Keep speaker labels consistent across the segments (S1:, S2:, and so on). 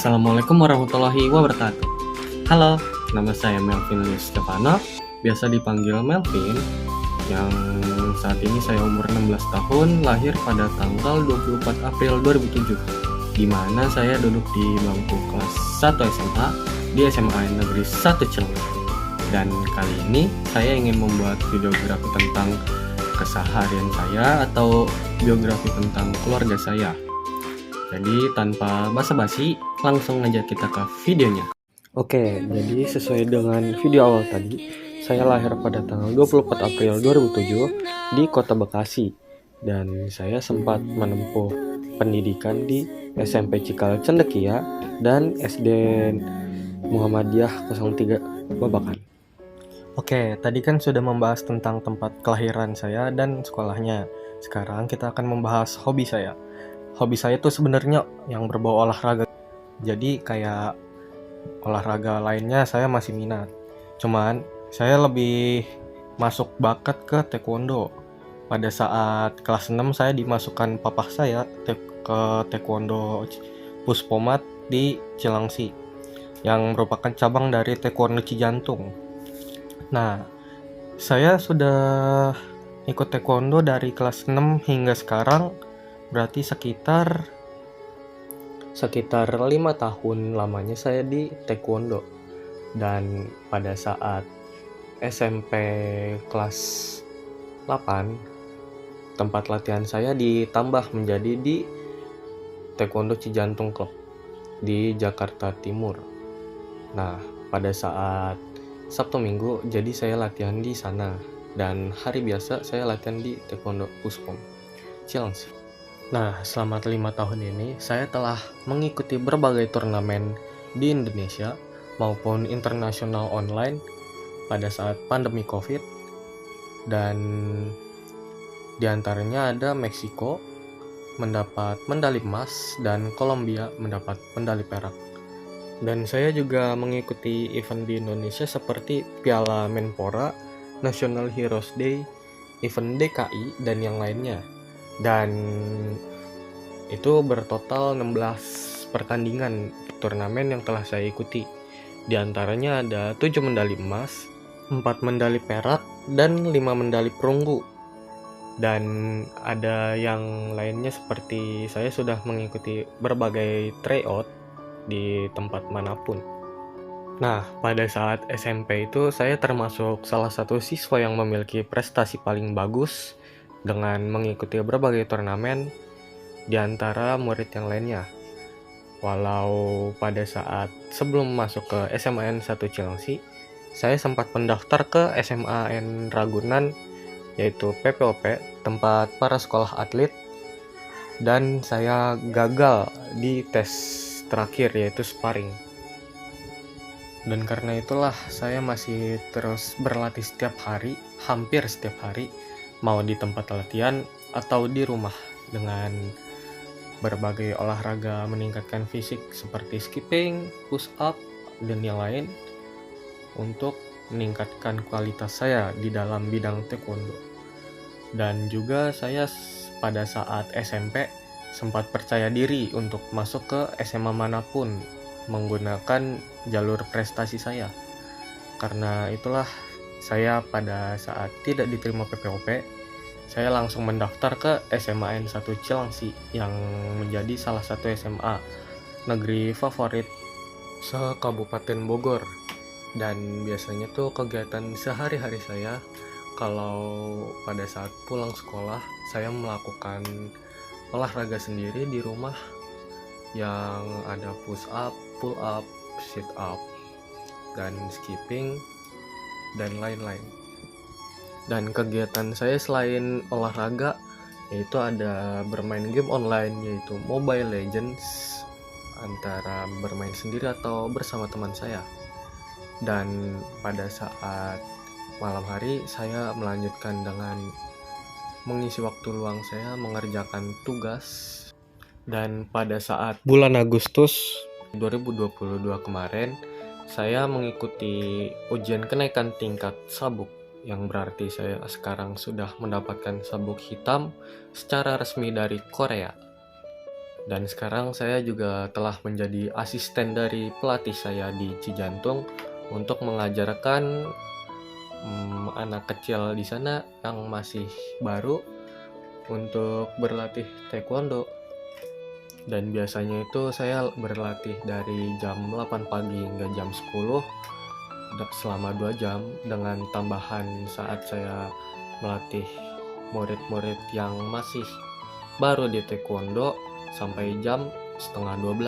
S1: Assalamualaikum warahmatullahi wabarakatuh. Halo, nama saya Melvin Luis Stefano, biasa dipanggil Melvin, yang saat ini saya umur 16 tahun, lahir pada tanggal 24 April 2007, di mana saya duduk di bangku kelas 1 SMA di SMA Negeri 1 Cilegon. Dan kali ini saya ingin membuat videografi tentang keseharian saya atau biografi tentang keluarga saya. Jadi tanpa basa-basi, langsung aja kita ke videonya. Oke, jadi sesuai dengan video awal tadi, saya lahir pada tanggal 24 April 2007 di Kota Bekasi. Dan saya sempat menempuh pendidikan di SMP Cikal Cendekia dan SD Muhammadiyah 03 Babakan. Oke, tadi kan sudah membahas tentang tempat kelahiran saya dan sekolahnya. Sekarang kita akan membahas hobi saya. Hobi saya tuh sebenarnya yang berbau olahraga. Jadi kayak olahraga lainnya saya masih minat. Cuman saya lebih masuk bakat ke taekwondo. Pada saat kelas 6 saya dimasukkan papah saya ke taekwondo Puspomat di Cilangsi, yang merupakan cabang dari taekwondo Cijantung. Nah, saya sudah ikut taekwondo dari kelas 6 hingga sekarang, berarti sekitar 5 tahun lamanya saya di taekwondo. Dan pada saat SMP kelas 8, tempat latihan saya ditambah menjadi di Taekwondo Cijantung Club di Jakarta Timur. Nah, pada saat Sabtu Minggu jadi saya latihan di sana, dan hari biasa saya latihan di Taekwondo Puspom Cilangsi. Nah, selama 5 tahun ini saya telah mengikuti berbagai turnamen di Indonesia maupun internasional online pada saat pandemi COVID, dan diantaranya ada Meksiko mendapat medali emas dan Kolombia mendapat medali perak. Dan saya juga mengikuti event di Indonesia seperti Piala Menpora, National Heroes Day, event DKI, dan yang lainnya. Dan itu bertotal 16 pertandingan turnamen yang telah saya ikuti. Di antaranya ada 7 medali emas, 4 medali perak, dan 5 medali perunggu. Dan ada yang lainnya seperti saya sudah mengikuti berbagai tryout di tempat manapun. Nah, pada saat SMP itu saya termasuk salah satu siswa yang memiliki prestasi paling bagus dengan mengikuti berbagai turnamen di antara murid yang lainnya. Walau pada saat sebelum masuk ke SMAN 1 Cilengsi, saya sempat mendaftar ke SMAN Ragunan, yaitu PPOP, tempat para sekolah atlet, dan saya gagal di tes terakhir yaitu sparring. Dan karena itulah saya masih terus berlatih setiap hari, hampir setiap hari, mau di tempat latihan atau di rumah, dengan berbagai olahraga meningkatkan fisik seperti skipping, push up, dan yang lain untuk meningkatkan kualitas saya di dalam bidang taekwondo. Dan juga saya pada saat SMP sempat percaya diri untuk masuk ke SMA manapun menggunakan jalur prestasi saya. Karena itulah saya pada saat tidak diterima PPOP, saya langsung mendaftar ke SMAN 1 Cilangsi yang menjadi salah satu SMA negeri favorit se-Kabupaten Bogor. Dan biasanya tuh kegiatan sehari-hari saya kalau pada saat pulang sekolah, saya melakukan olahraga sendiri di rumah yang ada push up, pull up, sit up, dan skipping, dan lain-lain. Dan kegiatan saya selain olahraga yaitu ada bermain game online, yaitu Mobile Legends, antara bermain sendiri atau bersama teman saya. Dan pada saat malam hari saya melanjutkan dengan mengisi waktu luang saya mengerjakan tugas. Dan pada saat bulan Agustus 2022 kemarin, saya mengikuti ujian kenaikan tingkat sabuk, yang berarti saya sekarang sudah mendapatkan sabuk hitam secara resmi dari Korea. Dan sekarang saya juga telah menjadi asisten dari pelatih saya di Cijantung untuk mengajarkan anak kecil di sana yang masih baru untuk berlatih taekwondo. Dan biasanya itu saya berlatih dari jam 8 pagi hingga jam 10 selama 2 jam, dengan tambahan saat saya melatih murid-murid yang masih baru di taekwondo sampai jam setengah 12.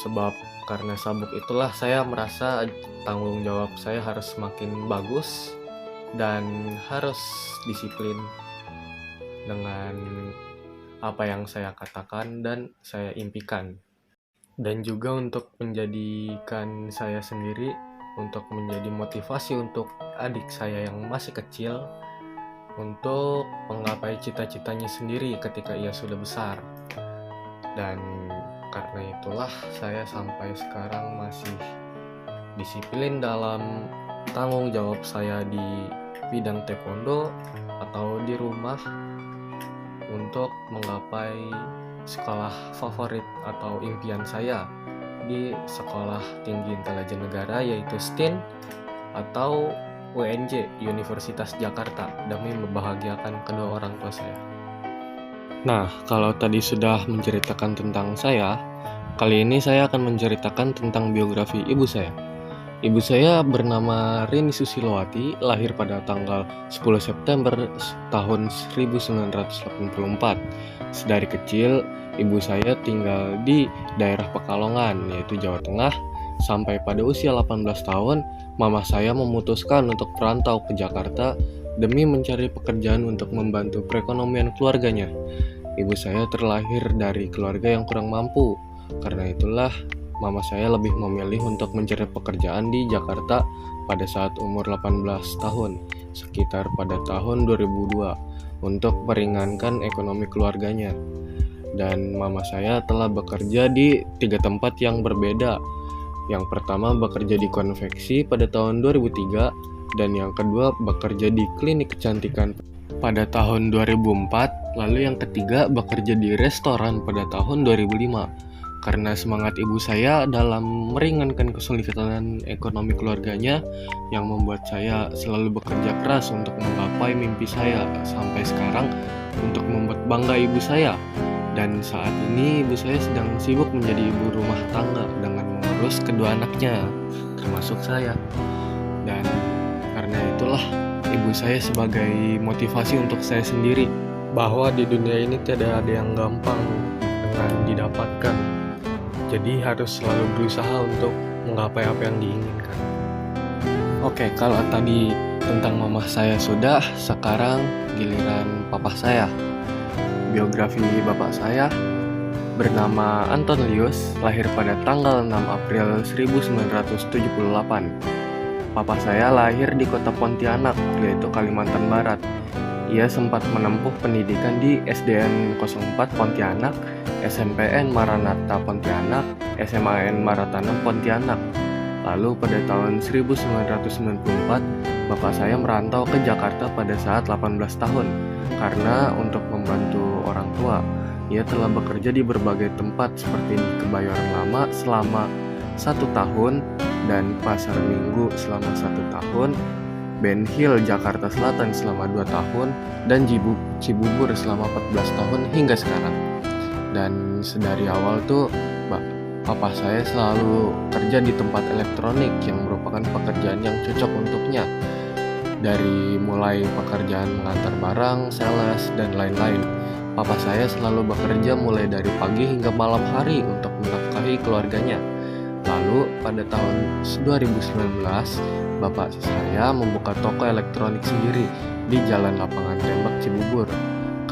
S1: Sebab karena sabuk itulah saya merasa tanggung jawab saya harus semakin bagus dan harus disiplin dengan apa yang saya katakan dan saya impikan. Dan juga untuk menjadikan saya sendiri, untuk menjadi motivasi untuk adik saya yang masih kecil untuk menggapai cita-citanya sendiri ketika ia sudah besar. Dan karena itulah saya sampai sekarang masih disiplin dalam tanggung jawab saya di bidang taekwondo atau di rumah untuk menggapai sekolah favorit atau impian saya di Sekolah Tinggi Intelijen Negara, yaitu STIN atau UNJ, Universitas Jakarta, demi membahagiakan kedua orang tua saya. Nah, kalau tadi sudah menceritakan tentang saya, kali ini saya akan menceritakan tentang biografi ibu saya. Ibu saya bernama Rini Susilowati, lahir pada tanggal 10 September tahun 1984. Sedari kecil, ibu saya tinggal di daerah Pekalongan, yaitu Jawa Tengah. Sampai pada usia 18 tahun, mama saya memutuskan untuk merantau ke Jakarta demi mencari pekerjaan untuk membantu perekonomian keluarganya. Ibu saya terlahir dari keluarga yang kurang mampu. Karena itulah mama saya lebih memilih untuk mencari pekerjaan di Jakarta pada saat umur 18 tahun, sekitar pada tahun 2002, untuk meringankan ekonomi keluarganya. Dan mama saya telah bekerja di 3 tempat yang berbeda. Yang pertama bekerja di konveksi pada tahun 2003, dan yang kedua bekerja di klinik kecantikan pada tahun 2004, lalu yang ketiga bekerja di restoran pada tahun 2005. Karena semangat ibu saya dalam meringankan kesulitan ekonomi keluarganya yang membuat saya selalu bekerja keras untuk menggapai mimpi saya sampai sekarang untuk membuat bangga ibu saya. Dan saat ini ibu saya sedang sibuk menjadi ibu rumah tangga dengan mengurus kedua anaknya, termasuk saya. Dan karena itulah ibu saya sebagai motivasi untuk saya sendiri, bahwa di dunia ini tidak ada yang gampang dengan didapatkan. Jadi harus selalu berusaha untuk menggapai apa yang diinginkan. Oke, kalau tadi tentang mama saya sudah, sekarang giliran papa saya. Biografi bapak saya bernama Anton Lius, lahir pada tanggal 6 April 1978. Papa saya lahir di kota Pontianak, yaitu Kalimantan Barat. Ia sempat menempuh pendidikan di SDN 04 Pontianak, SMPN Maranatha Pontianak, SMAN Maratana Pontianak. Lalu pada tahun 1994, bapak saya merantau ke Jakarta pada saat 18 tahun. Karena untuk membantu orang tua, ia telah bekerja di berbagai tempat seperti di Kebayoran Lama selama 1 tahun, dan Pasar Minggu selama 1 tahun, Ben Hill Jakarta Selatan selama 2 tahun, dan Cibubur selama 14 tahun hingga sekarang. Dan sedari awal tuh papa saya selalu kerja di tempat elektronik yang merupakan pekerjaan yang cocok untuknya. Dari mulai pekerjaan mengantar barang, sales, dan lain-lain. Papa saya selalu bekerja mulai dari pagi hingga malam hari untuk menafkahi keluarganya. Lalu pada tahun 2019, bapak saya membuka toko elektronik sendiri di Jalan Lapangan Tembak Cibubur.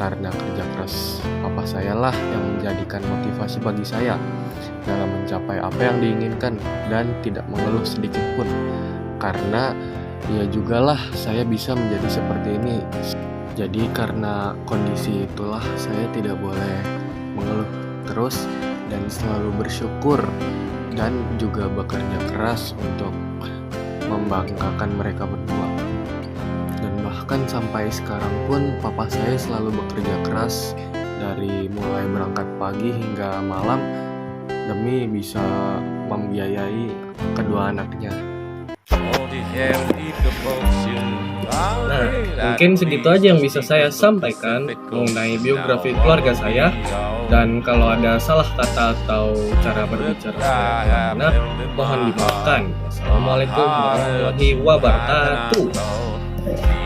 S1: Karena kerja keras papa saya lah yang menjadikan motivasi bagi saya dalam mencapai apa yang diinginkan dan tidak mengeluh sedikit pun. Karena ya jugalah saya bisa menjadi seperti ini. Jadi karena kondisi itulah saya tidak boleh mengeluh terus dan selalu bersyukur dan juga bekerja keras untuk membanggakan mereka berdua. Dan bahkan sampai sekarang pun papa saya selalu bekerja keras dari mulai berangkat pagi hingga malam demi bisa membiayai kedua anaknya. Nah, mungkin segitu aja yang bisa saya sampaikan mengenai biografi keluarga saya. Dan kalau ada salah kata atau cara berbicara saya benar, mohon dimaafkan. Wassalamualaikum warahmatullahi wabarakatuh.